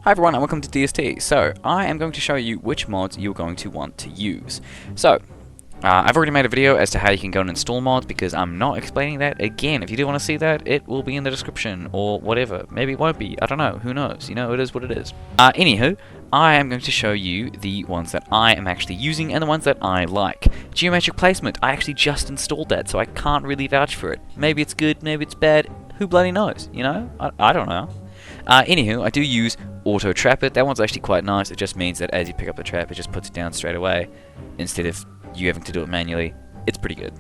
Hi everyone and welcome to DST. So, I am going to show you which mods you're going to want to use. So, I've already made a video as to how you can go and install mods because I'm not explaining that again. If you do want to see that, it will be in the description or whatever. Maybe it won't be. I don't know. Who knows? You know, it is what it is. Anywho, I am going to show you the ones that I am actually using and the ones that I like. Geometric placement. I actually just installed that, so I can't really vouch for it. Maybe it's good, maybe it's bad. Who bloody knows? You know? I don't know. Anywho, I do use auto trap it. That one's actually quite nice. It just means that as you pick up the trap, it just puts it down straight away instead of you having to do it manually. It's pretty good.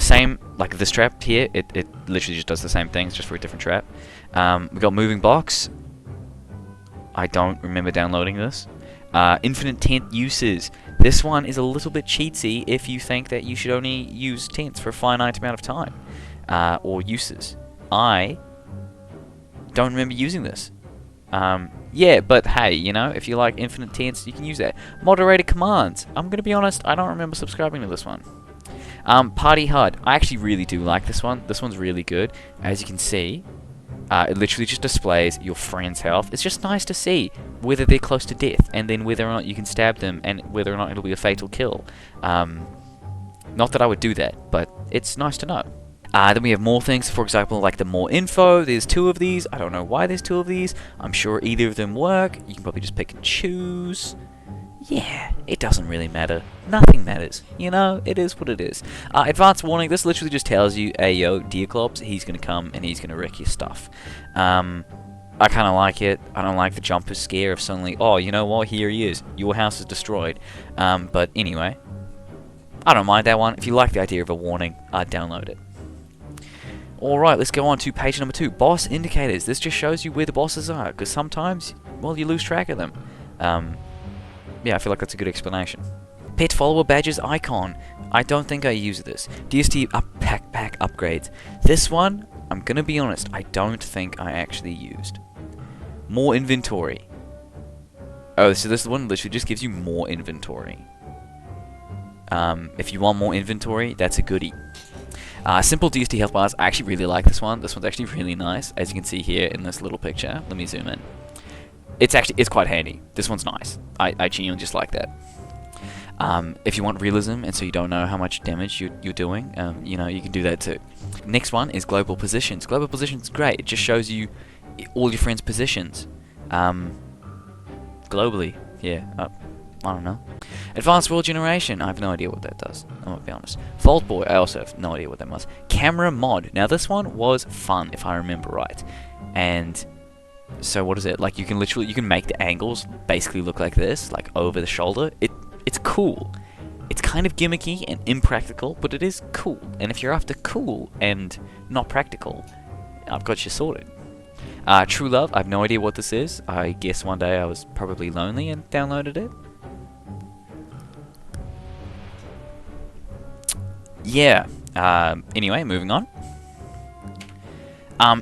Same like this trap here. It literally just does the same thing. It's just for a different trap. We got moving box. I don't remember downloading this. Infinite tent uses. This one is a little bit cheatsy if you think that you should only use tents for a finite amount of time or uses. I don't remember using this. Yeah, but hey, you know, if you like infinite tents, you can use that. Moderator commands. I'm gonna be honest, I don't remember subscribing to this one. Party HUD. I actually really do like this one. This one's really good. As you can see, it literally just displays your friend's health. It's just nice to see whether they're close to death, and then whether or not you can stab them, and whether or not it'll be a fatal kill. Not that I would do that, but it's nice to know. Then we have more things, for example, like the more info. There's 2 of these. I don't know why there's 2 of these. I'm sure either of them work. You can probably just pick and choose. Yeah, it doesn't really matter. Nothing matters. You know, it is what it is. Advanced warning. This literally just tells you, hey, yo, Deerclops, he's going to come and he's going to wreck your stuff. I kind of like it. I don't like the jumper scare of suddenly, oh, you know what, here he is. Your house is destroyed. But anyway, I don't mind that one. If you like the idea of a warning, I'd download it. Alright, let's go on to page number 2. Boss indicators. This just shows you where the bosses are, because sometimes, well, you lose track of them. Yeah, I feel like that's a good explanation. Pet follower badges icon. I don't think I use this. DST backpack upgrades. This one, I'm gonna be honest, I don't think I actually used. More inventory. Oh, so this one literally just gives you more inventory. If you want more inventory, that's a goodie. Simple DST health bars. I actually really like this one. This one's actually really nice, as you can see here in this little picture. Let me zoom in. It's quite handy. This one's nice. I genuinely just like that. If you want realism, and so you don't know how much damage you're doing, you know, you can do that too. Next one is global positions. Global positions is great. It just shows you all your friends' positions. Globally, yeah. I don't know. Advanced world generation. I have no idea what that does. I'm gonna be honest. Fault boy. I also have no idea what that was. Camera mod. Now this one was fun, if I remember right. And so what is it? Like you can make the angles basically look like this, like over the shoulder. It's cool. It's kind of gimmicky and impractical, but it is cool. And if you're after cool and not practical, I've got you sorted. True love. I have no idea what this is. I guess one day I was probably lonely and downloaded it. Yeah, anyway, moving on.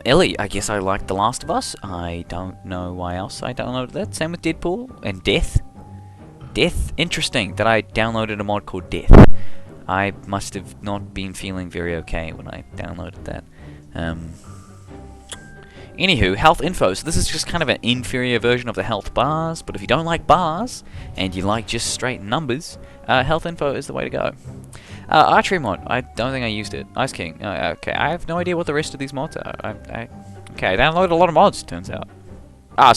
Ellie, I guess I like The Last of Us. I don't know why else I downloaded that. Same with Deadpool and Death. Death, interesting that I downloaded a mod called Death. I must have not been feeling very okay when I downloaded that. Anywho, health info. So this is just kind of an inferior version of the health bars, but if you don't like bars, and you like just straight numbers, health info is the way to go. Archery mod. I don't think I used it. Ice King. Okay, I have no idea what the rest of these mods are. Okay, I downloaded a lot of mods, turns out.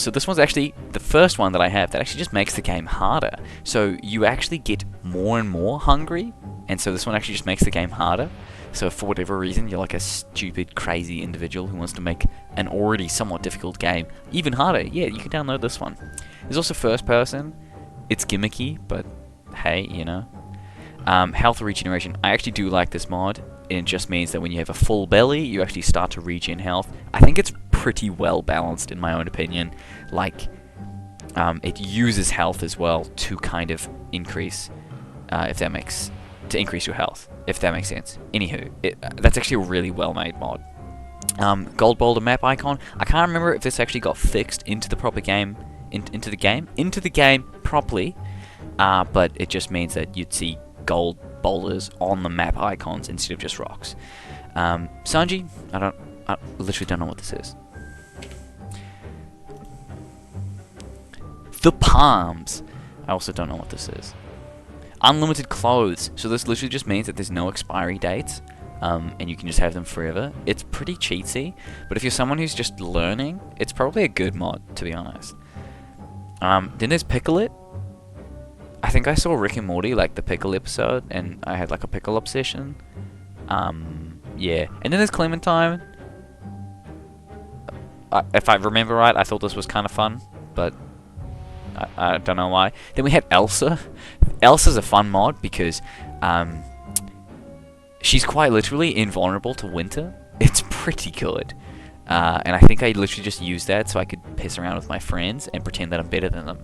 So this one's actually the first one that I have that actually just makes the game harder. So you actually get more and more hungry, and so this one actually just makes the game harder. So for whatever reason, you're like a stupid, crazy individual who wants to make an already somewhat difficult game even harder. Yeah, you can download this one. There's also first person. It's gimmicky, but hey, you know. Health regeneration. I actually do like this mod. It just means that when you have a full belly, you actually start to regen health. I think it's pretty well balanced in my own opinion. Like, it uses health as well to kind of increase, to increase your health, if that makes sense. Anywho, that's actually a really well-made mod. Gold boulder map icon. I can't remember if this actually got fixed into the proper game, into the game properly, but it just means that you'd see gold boulders on the map icons instead of just rocks. Sanji, I literally don't know what this is. The palms. I also don't know what this is. Unlimited clothes. So this literally just means that there's no expiry dates. And you can just have them forever. It's pretty cheatsy, but if you're someone who's just learning, it's probably a good mod, to be honest. Then there's Pickle It. I think I saw Rick and Morty, like the pickle episode, and I had like a pickle obsession. Yeah. And then there's Clementine. If I remember right, I thought this was kind of fun, but I don't know why. Then we had Elsa. Elsa's a fun mod because she's quite literally invulnerable to winter. It's pretty good. And I think I literally just used that so I could piss around with my friends and pretend that I'm better than them.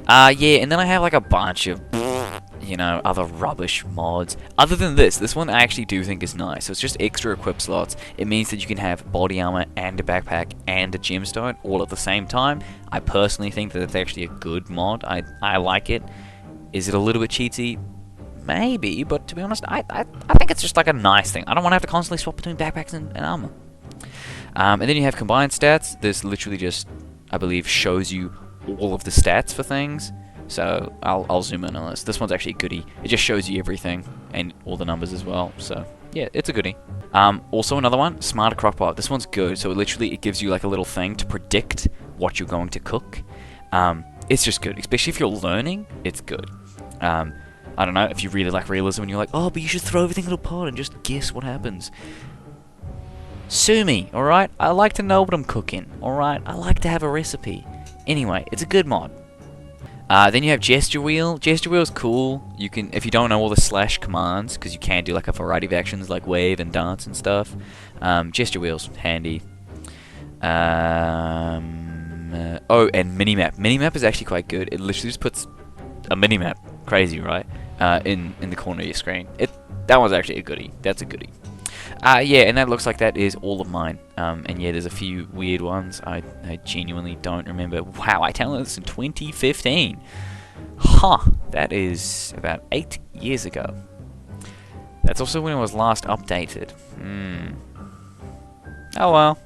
Yeah, and then I have like a bunch of, you know, other rubbish mods. Other than this one I actually do think is nice. So it's just extra equip slots. It means that you can have body armor and a backpack and a gemstone all at the same time. I personally think that it's actually a good mod. I like it. Is it a little bit cheaty? Maybe, but to be honest, I think it's just like a nice thing. I don't want to have to constantly swap between backpacks and armor. And then you have combined stats. This literally just, I believe, shows you all of the stats for things. So I'll zoom in on this. This one's actually a goodie. It just shows you everything and all the numbers as well. So yeah, it's a goodie. Also another one, Smarter Crockpot. This one's good. So it gives you like a little thing to predict what you're going to cook. It's just good, especially if you're learning. It's good. I don't know, if you really like realism and you're like, oh, but you should throw everything in a pot and just guess what happens. Sue me, alright? I like to know what I'm cooking, alright? I like to have a recipe. Anyway, it's a good mod. Then you have Gesture Wheel. Gesture Wheel's cool. You can, if you don't know all the slash commands, because you can do like a variety of actions like wave and dance and stuff. Gesture Wheel's handy. Oh, and Minimap. Minimap is actually quite good. It literally just puts a minimap, crazy, right? In the corner of your screen. That one's actually a goodie. That's a goodie. Yeah, and that looks like that is all of mine. And yeah, there's a few weird ones. I genuinely don't remember. Wow, I downloaded this in 2015. Huh, that is about 8 years ago. That's also when it was last updated. Oh well.